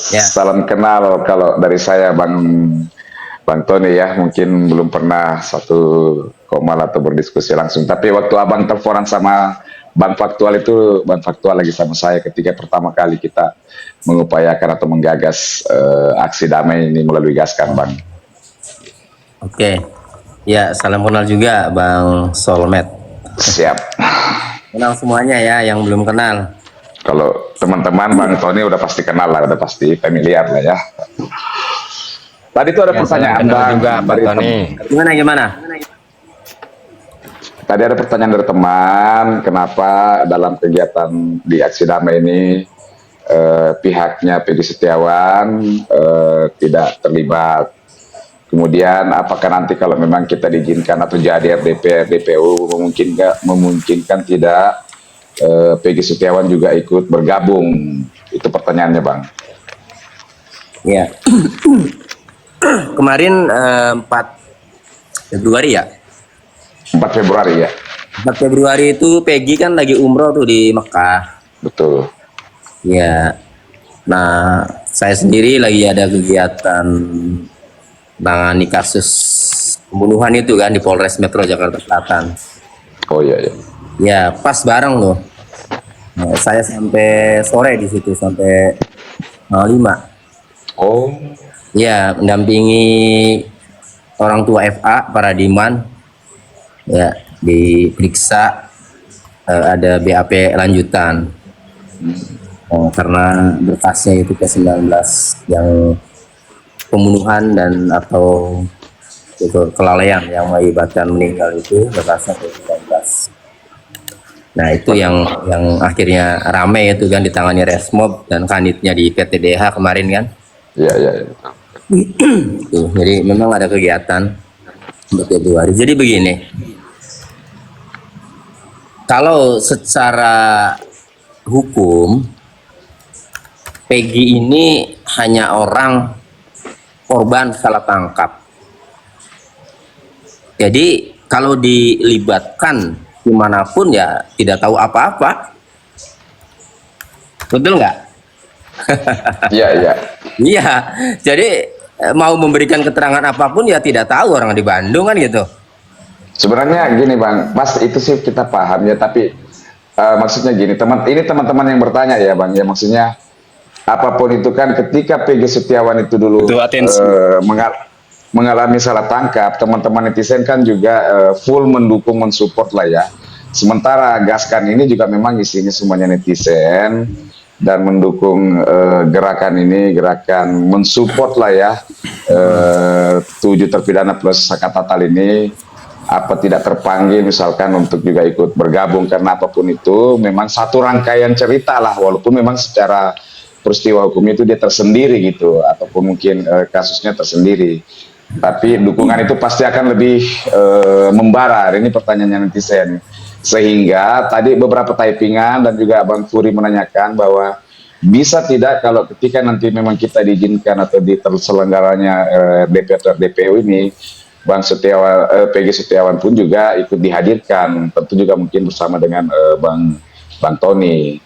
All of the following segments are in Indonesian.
Ya, Salam kenal kalau dari saya Bang Tony ya, mungkin belum pernah satu komal atau berdiskusi langsung. Tapi waktu Abang teleponan sama Bang Faktual itu, Bang Faktual lagi sama saya ketika pertama kali kita mengupayakan atau menggagas aksi damai ini melalui Gaskan, Bang. oke. Ya, salam kenal juga Bang Solmed. Siap. Kenal semuanya ya, yang belum kenal. Kalau teman-teman Bang Tony udah pasti kenal lah, udah pasti familiar lah ya. Tadi itu ada Ya, salam pertanyaan kenal Bang juga Bang dari Tony. Gimana gimana? Tadi ada pertanyaan dari teman, kenapa dalam kegiatan di aksi damai ini pihaknya Peggy Setiawan tidak terlibat. Kemudian apakah nanti kalau memang kita diizinkan atau jadi RDP, RDPU memungkinkan tidak Peggy Setiawan juga ikut bergabung? Itu pertanyaannya, Bang. Ya, kemarin 4 Februari ya. 4 Februari ya, 4 Februari itu Peggy kan lagi umroh tuh di Mekah. betul. Ya. Nah, saya sendiri lagi ada kegiatan tangani kasus pembunuhan itu kan di Polres Metro Jakarta Selatan. Oh iya, iya. Ya, pas bareng loh. Nah, saya sampai sore di situ sampai 5. Oh, Ya, mendampingi orang tua FA, para diman, ya, diperiksa, ada BAP lanjutan. Karena berkasnya itu ke-19 yang pembunuhan dan atau itu kelalaian yang mengakibatkan meninggal itu berkasnya ke-19. Nah, itu yang akhirnya ramai itu kan ditangani Resmob dan kanitnya di PTDH kemarin kan. iya, iya, iya. Tuh, jadi memang ada kegiatan untuk Februari. Jadi begini, kalau secara hukum Peggy ini hanya orang korban salah tangkap. Jadi kalau dilibatkan dimanapun ya tidak tahu apa-apa, betul nggak? Iya, iya. Iya, jadi mau memberikan keterangan apapun ya tidak tahu orang di Bandung kan gitu. Sebenarnya gini Bang, pas itu sih kita paham ya, tapi maksudnya gini, ini teman-teman yang bertanya ya Bang, ya maksudnya apapun itu kan ketika PG Setiawan itu dulu Butuh atensi. mengalami salah tangkap, teman-teman netizen kan juga full mendukung, mensupport lah ya. Sementara Gaskan ini juga memang isinya semuanya netizen dan mendukung gerakan ini, gerakan mensupport lah ya 7 terpidana plus Sakatatal ini apa tidak terpanggil misalkan untuk juga ikut bergabung, karena apapun itu memang satu rangkaian cerita lah, walaupun memang secara peristiwa hukum itu dia tersendiri gitu ataupun mungkin kasusnya tersendiri, tapi dukungan itu pasti akan lebih membara. Ini pertanyaannya netizen, sehingga tadi beberapa typingan dan juga Bang Furi menanyakan bahwa bisa tidak kalau ketika nanti memang kita diizinkan atau di terselenggaranya RDP atau RDPU ini, Bang Setiawan, PG Setiawan pun juga ikut dihadirkan, tentu juga mungkin bersama dengan Bang Tony.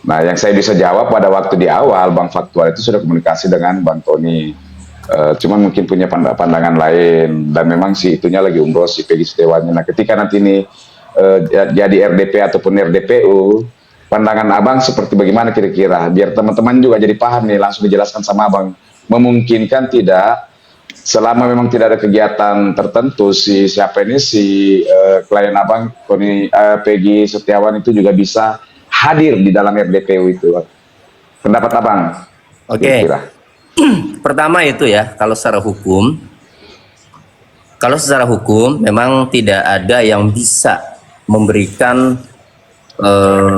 Nah, yang saya bisa jawab pada waktu di awal, Bang Faktual itu sudah komunikasi dengan Bang Tony. Cuman mungkin punya pandangan lain, dan memang si itunya lagi umroh si PG Setiawannya. Nah, ketika nanti ini jadi RDP ataupun RDPU, pandangan Abang seperti bagaimana kira-kira? Biar teman-teman juga jadi paham nih, langsung dijelaskan sama Abang. Memungkinkan tidak selama memang tidak ada kegiatan tertentu si siapa ini si klien Abang Tony Peggy Setiawan itu juga bisa hadir di dalam RDPU itu. Pendapat Abang Oke, kira-kira? pertama itu ya kalau secara hukum memang tidak ada yang bisa memberikan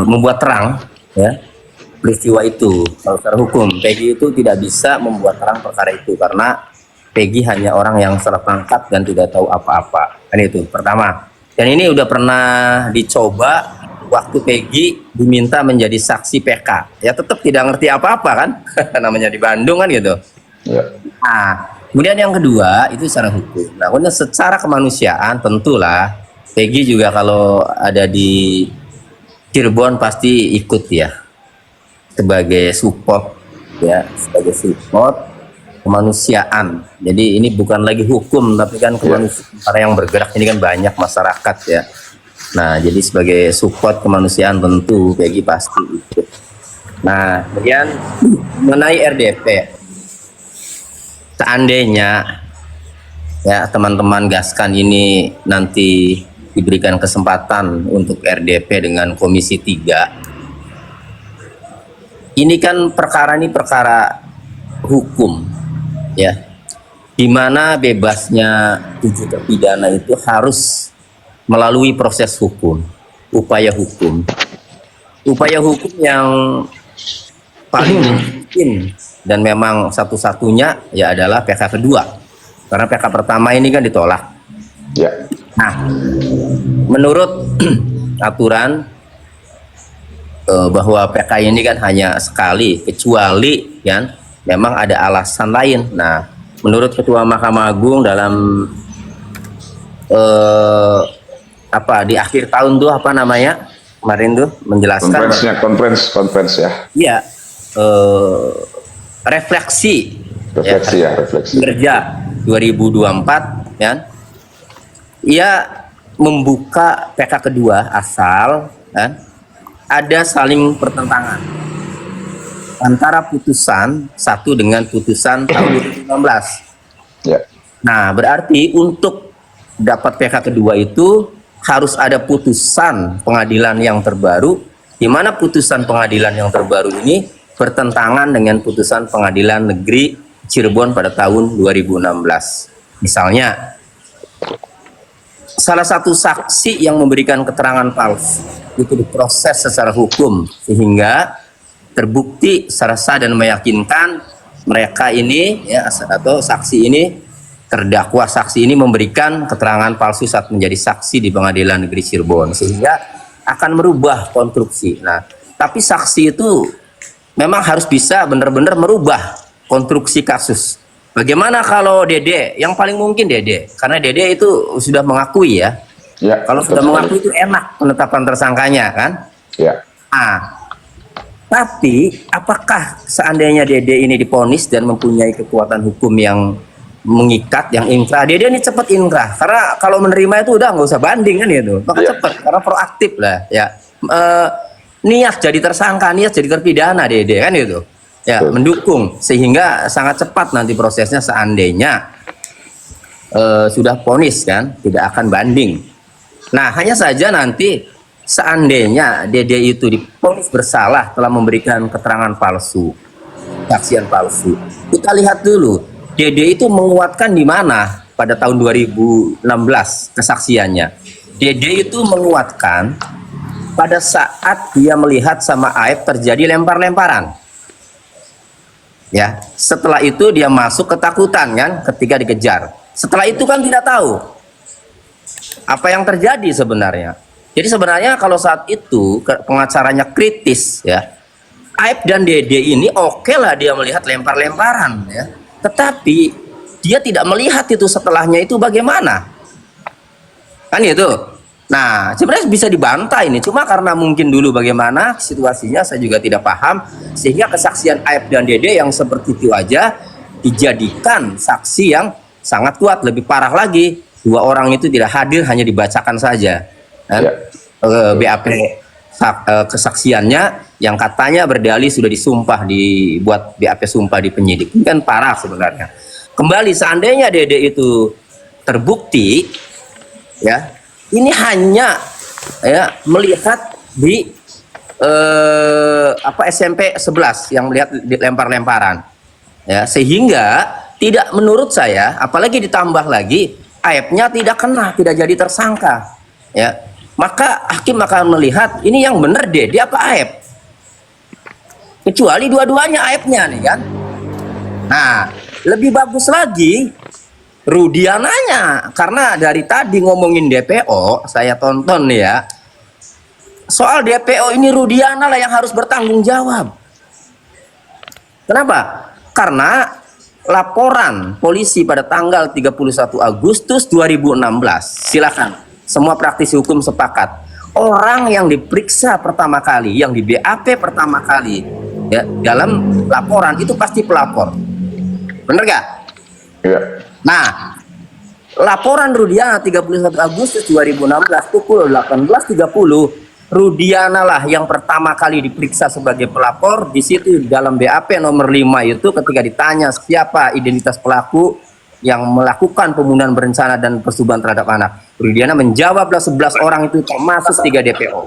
membuat terang ya peristiwa itu. Kalau secara hukum Peggy itu tidak bisa membuat terang perkara itu karena Peggy hanya orang yang salah tangkap dan tidak tahu apa-apa, kan itu pertama. Dan ini udah pernah dicoba waktu Peggy diminta menjadi saksi PK, ya tetap tidak ngerti apa-apa kan. Namanya di Bandung kan gitu. Ya. Nah, kemudian yang kedua itu secara hukum. Nah, kemudian secara kemanusiaan tentulah Peggy juga kalau ada di Cirebon pasti ikut ya sebagai support ya, sebagai support kemanusiaan. Jadi ini bukan lagi hukum, tapi kan kemanusiaan. Karena yang bergerak ini kan banyak masyarakat ya. Nah, jadi sebagai support kemanusiaan tentu PGI pasti ikut. Nah, kemudian mengenai RDP, seandainya ya teman-teman Gaskan ini nanti diberikan kesempatan untuk RDP dengan Komisi 3, ini kan perkara hukum ya, di mana bebasnya 7 terpidana itu harus melalui proses hukum, upaya hukum yang paling mungkin dan memang satu-satunya ya adalah PK kedua, karena PK pertama ini kan ditolak. Ya. Nah, menurut aturan bahwa PK ini kan hanya sekali, kecuali kan memang ada alasan lain. Nah, menurut Ketua Mahkamah Agung dalam di akhir tahun tuh apa namanya kemarin tuh menjelaskan konferensi ya. Iya, refleksi kerja 2024 ya. Ia membuka PK kedua asal kan ada saling pertentangan antara putusan satu dengan putusan tahun 2016. Ya. Nah, berarti untuk dapat PK kedua itu harus ada putusan pengadilan yang terbaru, di mana putusan pengadilan yang terbaru ini bertentangan dengan putusan Pengadilan Negeri Cirebon pada tahun 2016. Misalnya, salah satu saksi yang memberikan keterangan palsu itu diproses secara hukum sehingga terbukti secara sah dan meyakinkan mereka ini ya, atau saksi ini, terdakwa saksi ini memberikan keterangan palsu saat menjadi saksi di Pengadilan Negeri Cirebon, sehingga akan merubah konstruksi. Nah, tapi saksi itu memang harus bisa benar-benar merubah konstruksi kasus. Bagaimana kalau Dede? Yang paling mungkin Dede, karena Dede itu sudah mengakui ya. Ya, kalau sudah mengakui itu enak penetapan tersangkanya kan. Ya. Tapi apakah seandainya Dede ini divonis dan mempunyai kekuatan hukum yang mengikat, yang inkrah, Dede ini cepat inkrah, karena kalau menerima itu udah nggak usah banding kan gitu, maka cepat karena proaktif lah ya. Niat jadi tersangka, niat jadi terpidana Dede kan gitu ya, mendukung, sehingga sangat cepat nanti prosesnya seandainya sudah vonis kan, tidak akan banding. Nah, hanya saja nanti seandainya Dede itu divonis bersalah telah memberikan keterangan palsu, kesaksian palsu, kita lihat dulu Dede itu menguatkan di mana pada tahun 2016 kesaksiannya. Dede itu menguatkan pada saat dia melihat sama Aib terjadi lempar-lemparan. Ya, setelah itu dia masuk ketakutan kan ketika dikejar. Setelah itu kan tidak tahu apa yang terjadi sebenarnya. Jadi sebenarnya kalau saat itu pengacaranya kritis ya, Aib dan Dede ini oke lah dia melihat lempar-lemparan ya. Tetapi dia tidak melihat itu setelahnya itu bagaimana, kan itu. Nah, sebenarnya bisa dibantah ini, cuma karena mungkin dulu bagaimana situasinya saya juga tidak paham, sehingga kesaksian Aib dan Dede yang seperti itu aja dijadikan saksi yang sangat kuat. Lebih parah lagi, 2 orang itu tidak hadir, hanya dibacakan saja kan? BAP kesaksiannya yang katanya berdalih sudah disumpah, dibuat BAP sumpah di penyidik. Ini kan parah sebenarnya. Kembali, seandainya Dede itu terbukti ya, ini hanya ya melihat di SMP 11 yang melihat lempar-lemparan ya, sehingga tidak, menurut saya, apalagi ditambah lagi Aibnya tidak kena, tidak jadi tersangka ya, maka hakim akan melihat ini yang benar Dede apa Aib, kecuali dua-duanya Aibnya nih kan. Nah, lebih bagus lagi Rudiananya, karena dari tadi ngomongin DPO, saya tonton nih ya, soal DPO ini Rudiana lah yang harus bertanggung jawab. Kenapa? Karena laporan polisi pada tanggal 31 Agustus 2016, silakan semua praktisi hukum sepakat, orang yang diperiksa pertama kali, yang di BAP pertama kali ya dalam laporan itu pasti pelapor, bener gak? Iya. Nah, laporan Rudiana 31 Agustus 2016 pukul 18.30, Rudiana lah yang pertama kali diperiksa sebagai pelapor. Di situ dalam BAP nomor 5 itu ketika ditanya siapa identitas pelaku yang melakukan pembunuhan berencana dan persetubuhan terhadap anak, Rudiana menjawablah 11 orang itu termasuk 3 DPO.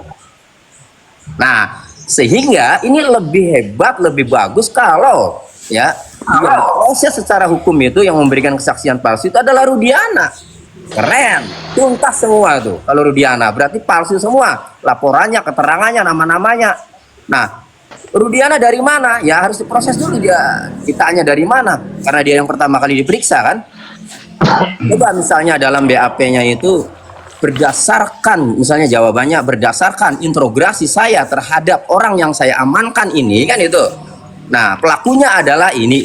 Nah, sehingga ini lebih hebat, lebih bagus kalau ya yang proses secara hukum itu yang memberikan kesaksian palsu itu adalah Rudiana. Keren, tuntas semua tuh. Kalau Rudiana berarti palsu semua, laporannya, keterangannya, nama-namanya. Nah, Rudiana dari mana? Ya harus diproses dulu, dia ditanya dari mana, karena dia yang pertama kali diperiksa kan. Coba misalnya dalam BAP-nya itu berdasarkan, misalnya jawabannya berdasarkan interogasi saya terhadap orang yang saya amankan ini kan itu. Nah, pelakunya adalah ini.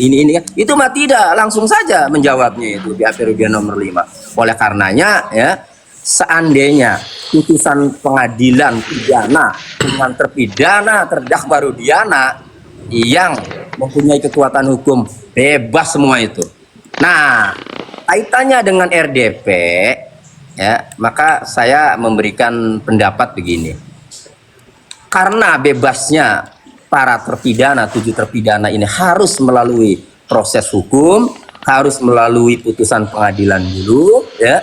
Itu mah tidak, langsung saja menjawabnya itu BAP Rudiana nomor 5. Oleh karenanya ya, seandainya putusan pengadilan pidana dengan terpidana terdakwa Rudiana yang mempunyai kekuatan hukum, bebas semua itu. Nah, kaitannya dengan RDP ya, maka saya memberikan pendapat begini. Karena bebasnya para terpidana, 7 terpidana ini harus melalui proses hukum, harus melalui putusan pengadilan dulu ya,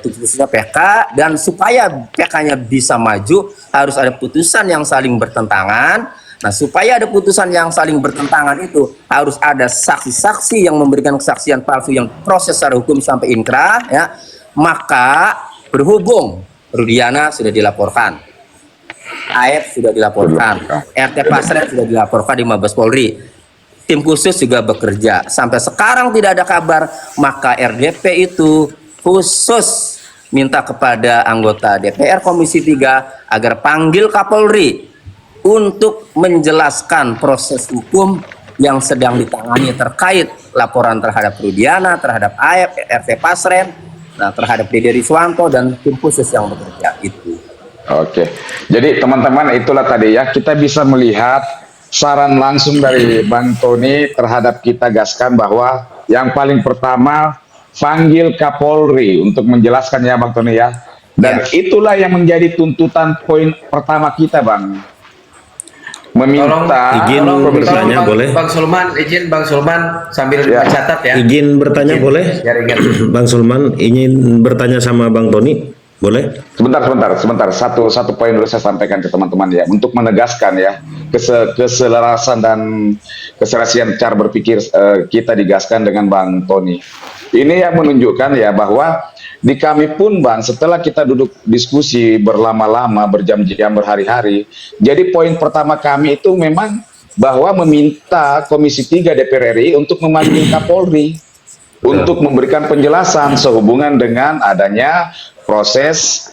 putusnya PK, dan supaya PK-nya bisa maju harus ada putusan yang saling bertentangan. Nah, supaya ada putusan yang saling bertentangan itu harus ada saksi-saksi yang memberikan kesaksian palsu yang proses secara hukum sampai inkrah ya. Maka berhubung Rudiana sudah dilaporkan, AF sudah dilaporkan, RT Pasren sudah dilaporkan di Mabes Polri, tim khusus juga bekerja, sampai sekarang tidak ada kabar, maka RDP itu khusus minta kepada anggota DPR Komisi 3 agar panggil Kapolri untuk menjelaskan proses hukum yang sedang ditangani terkait laporan terhadap Rudiana, terhadap AF, RT Pasren, nah, terhadap Dede Riswanto dan tim khusus yang bekerja itu. Oke, jadi teman-teman itulah tadi ya, kita bisa melihat saran langsung dari Bang Tony terhadap kita gaskan bahwa yang paling pertama panggil Kapolri untuk menjelaskan ya Bang Tony ya. Dan itulah yang menjadi tuntutan poin pertama kita Bang. Meminta izin bertanya Bang, boleh? Bang Sulman, izin Bang Sulman sambil Ya. mencatat ya. Izin bertanya boleh? Biar ingat. Bang Sulman ingin bertanya sama Bang Tony, boleh? Sebentar. Satu poin dulu saya sampaikan ke teman-teman ya, untuk menegaskan ya keselarasan dan keserasian cara berpikir kita digaskan dengan Bang Tony. Ini yang menunjukkan ya bahwa di kami pun Bang, setelah kita duduk diskusi berlama-lama, berjam-jam, berhari-hari, jadi poin pertama kami itu memang bahwa meminta Komisi 3 DPR RI untuk memanggil Kapolri untuk memberikan penjelasan sehubungan dengan adanya proses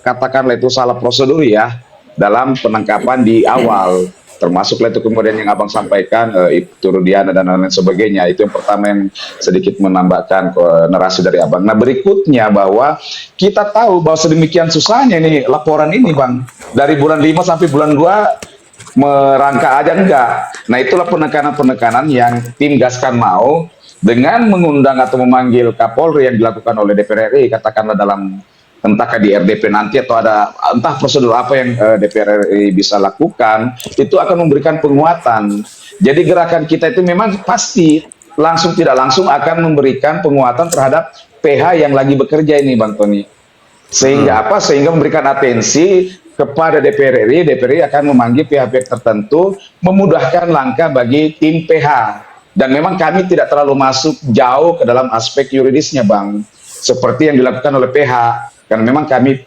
katakanlah itu salah prosedur ya dalam penangkapan di awal, termasuklah itu kemudian yang abang sampaikan itu Rudiana dan lain-lain sebagainya. Itu yang pertama yang sedikit menambahkan narasi dari abang. Nah, berikutnya bahwa kita tahu bahwa sedemikian susahnya nih laporan ini Bang, dari bulan 5 sampai bulan 2 merangkak aja enggak. Nah, itulah penekanan-penekanan yang tim Gaskan mau dengan mengundang atau memanggil Kapolri yang dilakukan oleh DPR RI, katakanlah dalam entah di RDP nanti atau ada entah prosedur apa yang DPR RI bisa lakukan, itu akan memberikan penguatan. Jadi gerakan kita itu memang pasti langsung tidak langsung akan memberikan penguatan terhadap PH yang lagi bekerja ini Bang Tony. Sehingga apa? Sehingga memberikan atensi kepada DPR RI akan memanggil pihak-pihak tertentu, memudahkan langkah bagi tim PH. Dan memang kami tidak terlalu masuk jauh ke dalam aspek yuridisnya Bang, seperti yang dilakukan oleh PH, karena memang kami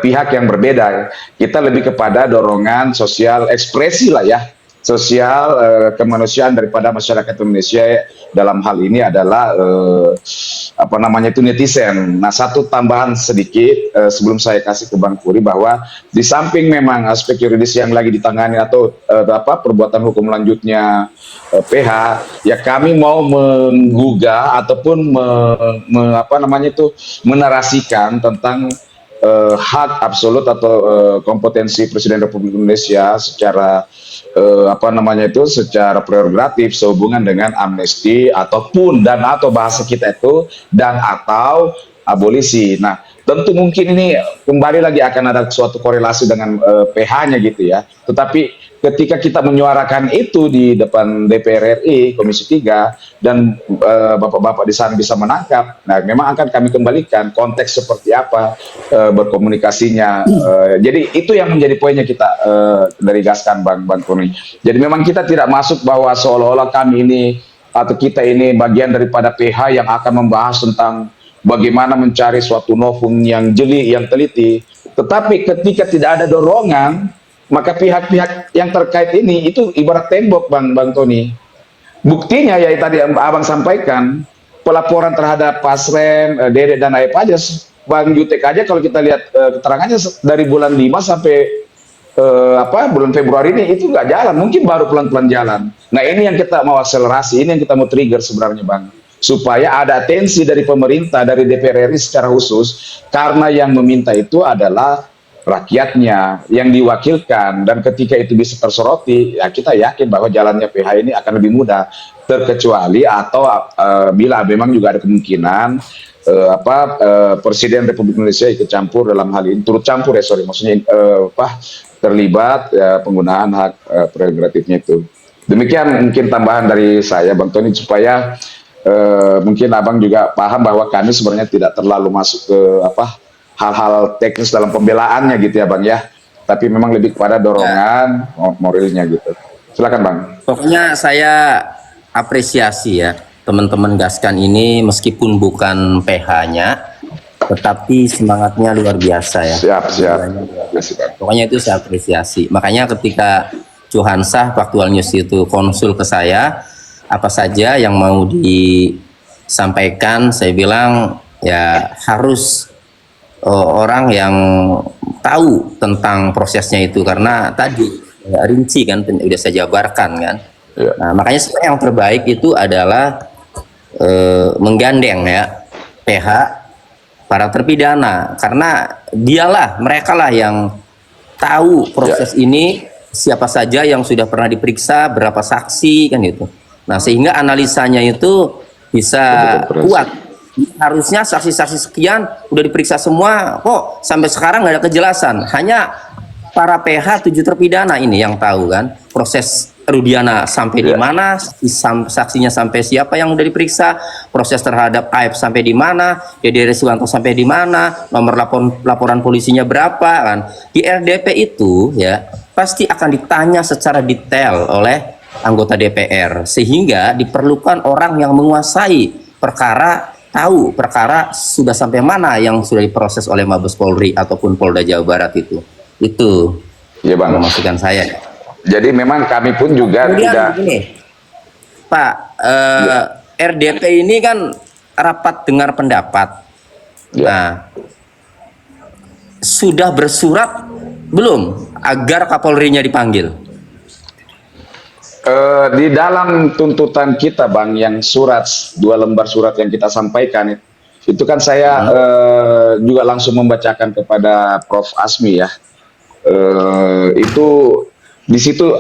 pihak yang berbeda. Kita lebih kepada dorongan sosial ekspresi lah ya, sosial kemanusiaan daripada masyarakat Indonesia. Dalam hal ini adalah apa namanya itu netizen. Nah, satu tambahan sedikit sebelum saya kasih ke Bang Puri, bahwa di samping memang aspek yuridis yang lagi ditangani atau perbuatan hukum lanjutnya PH, ya kami mau menggugah ataupun apa namanya itu menarasikan tentang hak absolut atau kompetensi Presiden Republik Indonesia secara apa namanya itu secara prerogatif sehubungan dengan amnesti ataupun dan atau bahasa kita itu dan atau abolisi. Nah, tentu mungkin ini kembali lagi akan ada suatu korelasi dengan PH-nya gitu ya. Tetapi ketika kita menyuarakan itu di depan DPR RI Komisi 3 dan bapak-bapak di sana bisa menangkap, nah memang akan kami kembalikan konteks seperti apa berkomunikasinya. Jadi itu yang menjadi poinnya kita dari Gaskan Bang Tony. Jadi memang kita tidak masuk bahwa seolah-olah kami ini atau kita ini bagian daripada PH yang akan membahas tentang bagaimana mencari suatu novum yang jeli, yang teliti. Tetapi ketika tidak ada dorongan, maka pihak-pihak yang terkait ini itu ibarat tembok, Bang Tony. Buktinya ya tadi Abang sampaikan, pelaporan terhadap Pasren, Dede dan Aep aja, Bang Jutek aja kalau kita lihat keterangannya dari bulan 5 sampai bulan Februari ini itu nggak jalan, mungkin baru pelan-pelan jalan. Nah ini yang kita mau akselerasi, ini yang kita mau trigger sebenarnya, Bang, supaya ada atensi dari pemerintah, dari DPR RI secara khusus, karena yang meminta itu adalah rakyatnya yang diwakilkan, dan ketika itu bisa tersoroti, ya kita yakin bahwa jalannya PH ini akan lebih mudah, terkecuali atau bila memang juga ada kemungkinan Presiden Republik Indonesia ikut campur dalam hal ini, turut campur ya, maksudnya terlibat ya, penggunaan hak prerogatifnya itu. Demikian mungkin tambahan dari saya, Bang Tony, supaya mungkin Abang juga paham bahwa kami sebenarnya tidak terlalu masuk ke hal-hal teknis dalam pembelaannya gitu ya, Bang ya. Tapi memang lebih kepada dorongan moralnya gitu. Silakan, Bang. Pokoknya saya apresiasi ya teman-teman Gaskan ini, meskipun bukan PH-nya, tetapi semangatnya luar biasa ya. Siap. Pokoknya itu saya apresiasi. Makanya ketika Johansah Faktual News itu konsul ke saya, apa saja yang mau disampaikan, saya bilang ya harus orang yang tahu tentang prosesnya itu, karena tadi ya, rinci kan udah saya jabarkan kan. Ya. Nah, makanya sebenarnya yang terbaik itu adalah menggandeng ya PH, para terpidana, karena mereka lah yang tahu proses ini, siapa saja yang sudah pernah diperiksa, berapa saksi kan gitu. Nah, sehingga analisanya itu bisa kuat. Harusnya saksi-saksi sekian udah diperiksa semua, kok sampai sekarang nggak ada kejelasan. Hanya para PH 7 terpidana ini yang tahu kan proses Rudiana sampai di mana, saksinya sampai siapa yang udah diperiksa, proses terhadap Aep sampai di mana, Dede Resiwanto sampai di mana, nomor laporan polisinya berapa kan. Di RDP itu ya pasti akan ditanya secara detail oleh anggota DPR, sehingga diperlukan orang yang menguasai perkara, tahu perkara sudah sampai mana yang sudah diproses oleh Mabes Polri ataupun Polda Jawa Barat itu ya, Bang, masukan saya. Jadi memang kami pun juga kemudian tidak begini, Pak, RDP ini kan rapat dengar pendapat. Nah, sudah bersurat belum agar Kapolri-nya dipanggil? Di dalam tuntutan kita, Bang, yang 2 lembar surat yang kita sampaikan itu kan saya juga langsung membacakan kepada Prof. Asmi ya. Itu di situ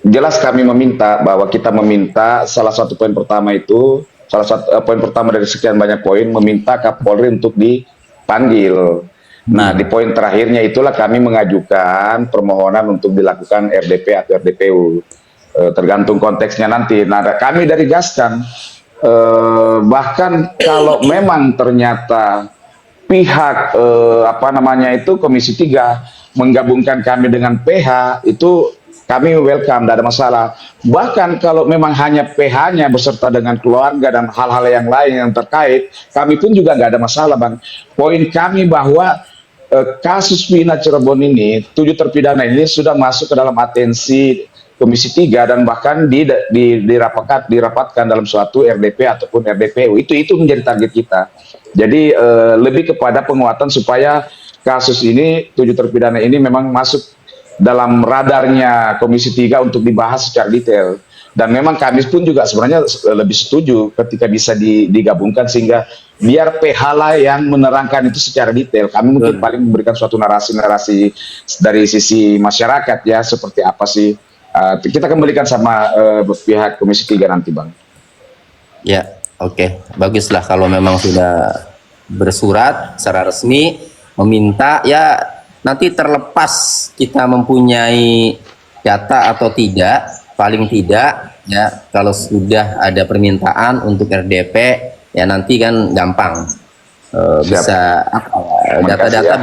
jelas kami meminta bahwa kita meminta salah satu poin pertama itu, salah satu poin pertama dari sekian banyak poin, meminta Kapolri untuk dipanggil. Nah, di poin terakhirnya itulah kami mengajukan permohonan untuk dilakukan RDP atau RDPU. Tergantung konteksnya nanti. Nah, kami dari Gaskan bahkan kalau memang ternyata pihak Komisi 3 menggabungkan kami dengan PH, itu kami welcome, tidak ada masalah. Bahkan kalau memang hanya PH-nya beserta dengan keluarga dan hal-hal yang lain yang terkait, kami pun juga nggak ada masalah, Bang. Poin kami bahwa kasus Wina Cirebon ini, 7 terpidana ini sudah masuk ke dalam atensi Komisi 3 dan bahkan dirapatkan dalam suatu RDP ataupun RDPU. Itu menjadi target kita. Jadi lebih kepada penguatan supaya kasus ini, 7 terpidana ini memang masuk dalam radarnya Komisi 3 untuk dibahas secara detail. Dan memang kami pun juga sebenarnya lebih setuju ketika bisa digabungkan sehingga biar PH lah yang menerangkan itu secara detail. Kami mungkin paling memberikan suatu narasi-narasi dari sisi masyarakat ya, seperti apa sih. Kita kembalikan sama pihak Komisi 3 nanti, Bang. Ya, oke. Baguslah kalau memang sudah bersurat secara resmi meminta, ya nanti terlepas kita mempunyai data atau tidak, paling tidak ya kalau sudah ada permintaan untuk RDP ya nanti kan gampang bisa data-data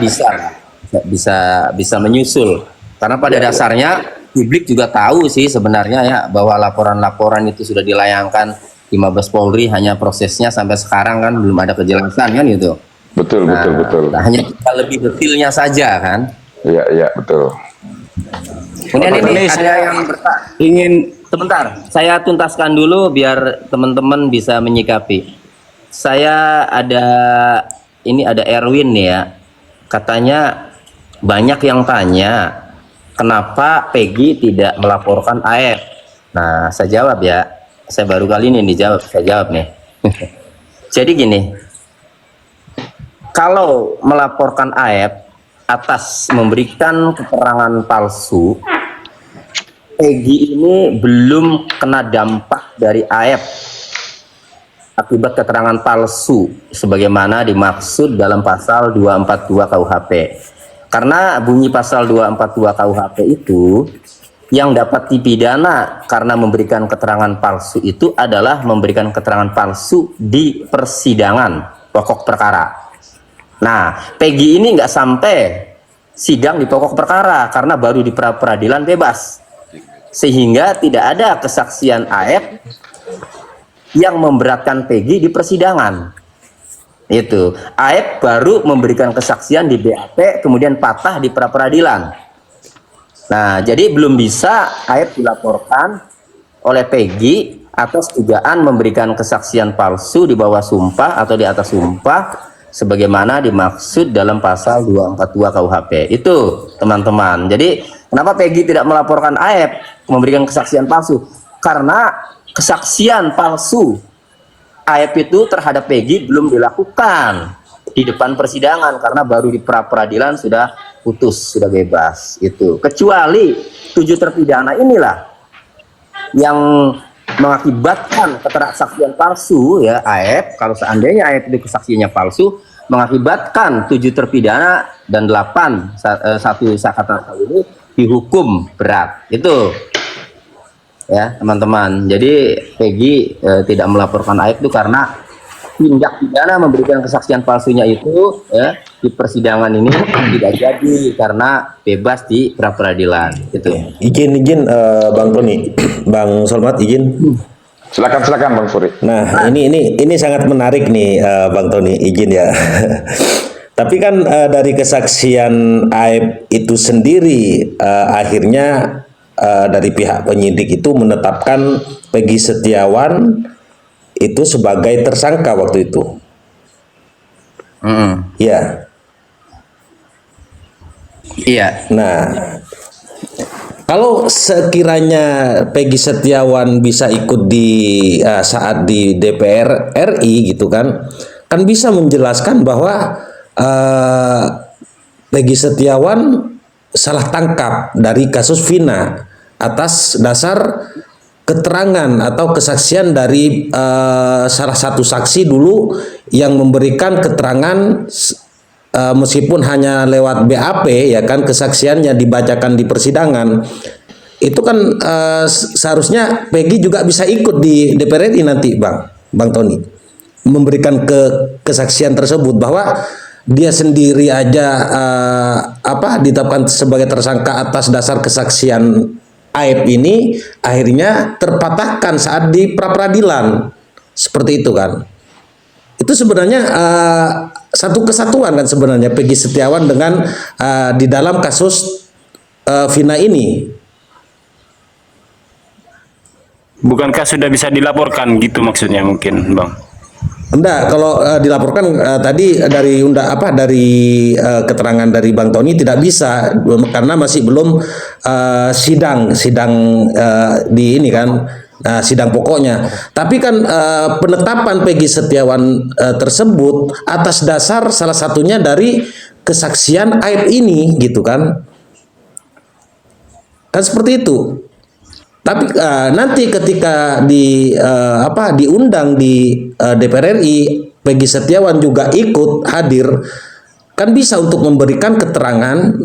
bisa menyusul, karena pada dasarnya publik juga tahu sih sebenarnya ya bahwa laporan-laporan itu sudah dilayangkan di Mabes Polri, hanya prosesnya sampai sekarang kan belum ada kejelasan kan gitu. Betul. Nah, hanya kita lebih detailnya saja kan. Iya, betul. Kemudian ini ada yang ingin, sebentar, saya tuntaskan dulu biar teman-teman bisa menyikapi. Saya ada Erwin nih ya, katanya banyak yang tanya kenapa Peggy tidak melaporkan AF. Nah, saya jawab ya, saya baru kali ini dijawab, saya jawab nih. Jadi gini, kalau melaporkan AF atas memberikan keterangan palsu, Peggy ini belum kena dampak dari AF akibat keterangan palsu sebagaimana dimaksud dalam pasal 242 KUHP. Karena bunyi pasal 242 KUHP itu yang dapat dipidana karena memberikan keterangan palsu itu adalah memberikan keterangan palsu di persidangan pokok perkara. Nah, Peggy ini nggak sampai sidang di pokok perkara karena baru di pra-peradilan bebas, sehingga tidak ada kesaksian AF yang memberatkan Peggy di persidangan. Itu AF baru memberikan kesaksian di BAP, kemudian patah di pra-peradilan. Nah, jadi belum bisa AF dilaporkan oleh Peggy atas dugaan memberikan kesaksian palsu di bawah sumpah atau di atas sumpah sebagaimana dimaksud dalam pasal 242 KUHP. Itu teman-teman. Jadi kenapa Peggy tidak melaporkan AF memberikan kesaksian palsu? Karena kesaksian palsu AF itu terhadap Peggy belum dilakukan di depan persidangan karena baru di pra-peradilan sudah putus, sudah bebas. Itu kecuali 7 terpidana inilah yang mengakibatkan keterangan palsu ya AF. Kalau seandainya AF itu kesaksiannya palsu, mengakibatkan 7 terpidana dan 8 satu sakata ini dihukum berat. Itu ya teman-teman. Jadi Peggy tidak melaporkan AF itu karena tindak pidana memberikan kesaksian palsunya itu ya di persidangan ini tidak jadi karena bebas di pra peradilan. Itu. Izin Bang Tony, Bang Solmat izin. Silakan Bang Furi. Nah, ini sangat menarik nih Bang Tony, izin ya. Tapi kan dari kesaksian AF itu sendiri akhirnya dari pihak penyidik itu menetapkan Peggy Setiawan itu sebagai tersangka waktu itu. Ya. Iya. Nah, kalau sekiranya Peggy Setiawan bisa ikut di saat di DPR RI gitu kan bisa menjelaskan bahwa Peggy Setiawan salah tangkap dari kasus Vina atas dasar keterangan atau kesaksian dari salah satu saksi dulu yang memberikan keterangan meskipun hanya lewat BAP ya kan, kesaksiannya dibacakan di persidangan itu kan seharusnya Peggy juga bisa ikut di DPR RI nanti Bang Tony memberikan kesaksian tersebut bahwa dia sendiri aja ditetapkan sebagai tersangka atas dasar kesaksian AF ini akhirnya terpatahkan saat di pra-peradilan seperti itu kan. Itu sebenarnya satu kesatuan kan sebenarnya Peggy Setiawan dengan di dalam kasus Vina ini. Bukankah sudah bisa dilaporkan gitu maksudnya mungkin Bang? Enggak, kalau dilaporkan tadi dari keterangan dari Bang Tony tidak bisa karena masih belum sidang di ini kan sidang pokoknya. Tapi kan penetapan Peggy Setiawan tersebut atas dasar salah satunya dari kesaksian aib ini, gitu kan? Kan seperti itu. Tapi nanti ketika diundang di DPR RI, Peggy Setiawan juga ikut hadir, kan bisa untuk memberikan keterangan,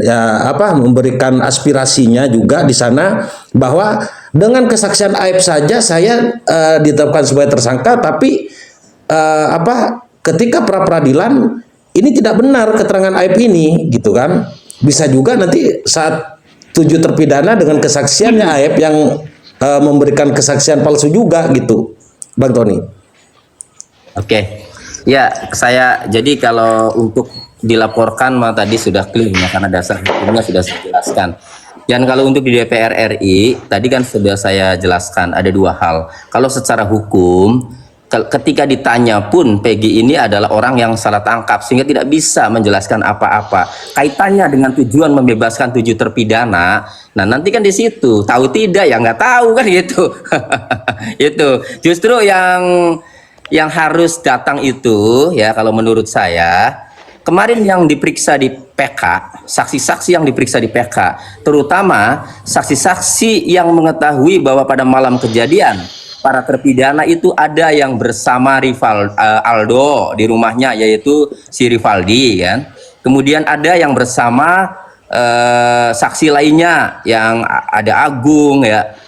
memberikan aspirasinya juga di sana, bahwa dengan kesaksian aib saja saya ditetapkan sebagai tersangka, tapi ketika pra peradilan ini tidak benar keterangan aib ini, gitu kan? Bisa juga nanti saat 7 terpidana dengan kesaksiannya aib yang memberikan kesaksian palsu juga, gitu, Bang Tony. Oke, ya saya jadi kalau untuk dilaporkan tadi sudah clear ya, karena dasar hukumnya sudah saya jelaskan. Dan kalau untuk di DPR RI tadi kan sudah saya jelaskan ada 2 hal. Kalau secara hukum ketika ditanya pun Peggy ini adalah orang yang salah tangkap sehingga tidak bisa menjelaskan apa-apa. Kaitannya dengan tujuan membebaskan 7 terpidana. Nah nanti kan di situ tahu tidak ya nggak tahu kan gitu. Itu justru yang harus datang itu ya kalau menurut saya. Kemarin yang diperiksa di PK, saksi-saksi yang diperiksa di PK, terutama saksi-saksi yang mengetahui bahwa pada malam kejadian para terpidana itu ada yang bersama Aldo di rumahnya, yaitu si Rivaldi kan. Kemudian ada yang bersama saksi lainnya yang ada Agung ya.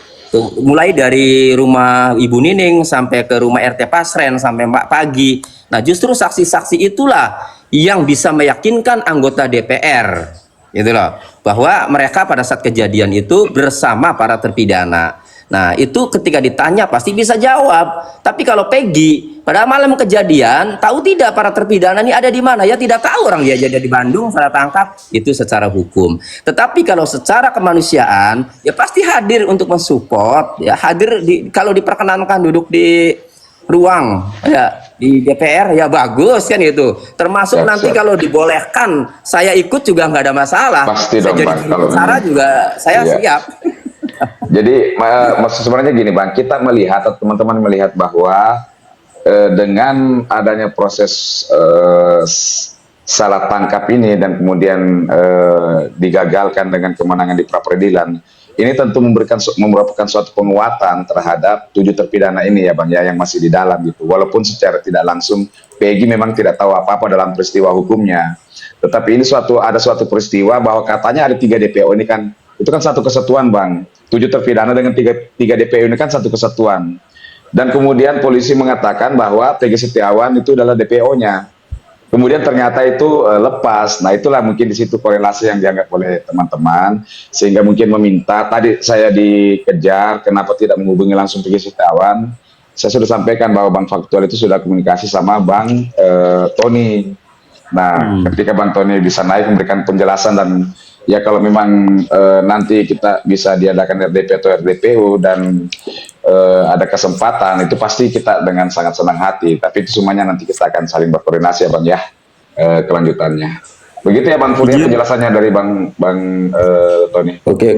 Mulai dari rumah Ibu Nining sampai ke rumah RT Pasren sampai Mbak Pagi. Nah, justru saksi-saksi itulah yang bisa meyakinkan anggota DPR gitu loh, bahwa mereka pada saat kejadian itu bersama para terpidana. Nah itu ketika ditanya pasti bisa jawab. Tapi kalau Peggy pada malam kejadian tahu tidak para terpidana ini ada di mana, ya tidak tahu, orang dia jadi di Bandung salah tangkap, itu secara hukum. Tetapi kalau secara kemanusiaan ya pasti hadir untuk mensupport, ya hadir kalau diperkenankan duduk di ruang ya di DPR ya bagus kan itu, termasuk nanti kalau dibolehkan saya ikut juga nggak ada masalah, pasti saya dong jadi Bang, kalau cara juga saya siap. Jadi maksud sebenarnya gini Bang, kita melihat atau teman-teman melihat bahwa dengan adanya proses salah tangkap ini dan kemudian digagalkan dengan kemenangan di pra peradilan, ini tentu merupakan suatu penguatan terhadap 7 terpidana ini ya Bang ya, yang masih di dalam gitu. Walaupun secara tidak langsung Peggy memang tidak tahu apa-apa dalam peristiwa hukumnya. Tetapi ini ada suatu peristiwa bahwa katanya ada 3 DPO ini kan, itu kan satu kesatuan Bang. 7 terpidana dengan 3 DPO ini kan satu kesatuan. Dan kemudian polisi mengatakan bahwa Peggy Setiawan itu adalah DPO-nya. Kemudian ternyata itu lepas. Nah itulah mungkin di situ korelasi yang dianggap oleh teman-teman, sehingga mungkin meminta, tadi saya dikejar kenapa tidak menghubungi langsung Peggy Setiawan. Saya sudah sampaikan bahwa Bang Faktual itu sudah komunikasi sama Bang Tony. Nah ketika Bang Tony bisa naik memberikan penjelasan, dan ya kalau memang nanti kita bisa diadakan RDP atau RDPU dan ada kesempatan, itu pasti kita dengan sangat senang hati. Tapi itu semuanya nanti kita akan saling berkoordinasi ya Bang ya, kelanjutannya. Begitu ya Bang Furia penjelasannya dari Bang Tony. Oke.